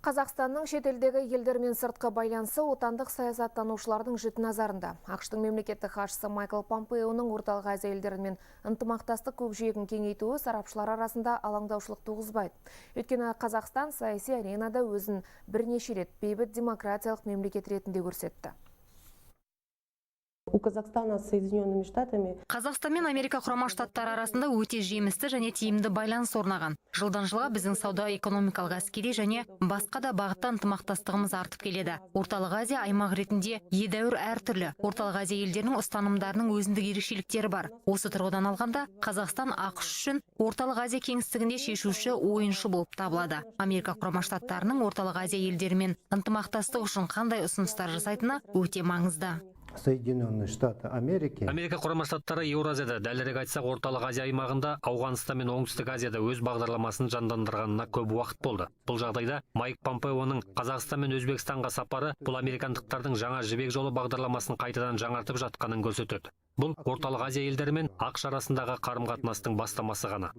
Қазақстанның шетелдегі елдермен сыртқы байланысы отандық саясаттанушылардың жіті назарында. ақш-тың мемлекеттік хатшысы Майкл Помпеоның орталық Азия елдерімен ынтымақтастық көкжиегін кеңейтуі сарапшылар арасында алаңдаушылық туғызбайды. Өйткені Қазақстан саяси аренада өзін бірнеше рет бейбіт демократиялық мемлекет ретінде көрсетті. У Казахстана с Соединенными Штатами. Қазақстан мен Америка құрама штаттары арасында өте жемісті және тиімді байланыс орнаған. Жылдан жылға біздің сауда-экономикалық, әскери және басқа да бағытта ынтымақтастығымыз артып келеді. Орталық Азия аймақ ретінде едәуір әртүрлі. Орталық Азия елдерінің ұстанымдарының өзіндік ерекшеліктері бар. Осы тұрғыдан алғанда, Қазақстан ақш үшін Орталық Азия кеңістігінде шешуші ойыншы болып табылады. Америка құрама штаттарының Орталық Азия елдерімен ынтымақтастық үшін қандай ұсыныстар жасайтыны өте маңызды. Соединенные Штаты Америки. Америка құрама штаттары Еуразияда, дәлірек айтсақ Орталық Азия аймағында, Ауғанстан мен Оңтүстік Азияда өз бағдарламасын жандандырғанына көп уақыт болды. Бұл жағдайда Майк Помпеоның Қазақстан мен Өзбекстанға сапары бұл американдықтардың жаңа жібек жолы бағдарламасын қайтадан жаңартып жатқанын көрсетеді. Бұл Орталық Азия елдері мен ақш арасындағы қарым-қатынастың бастамасы ғана.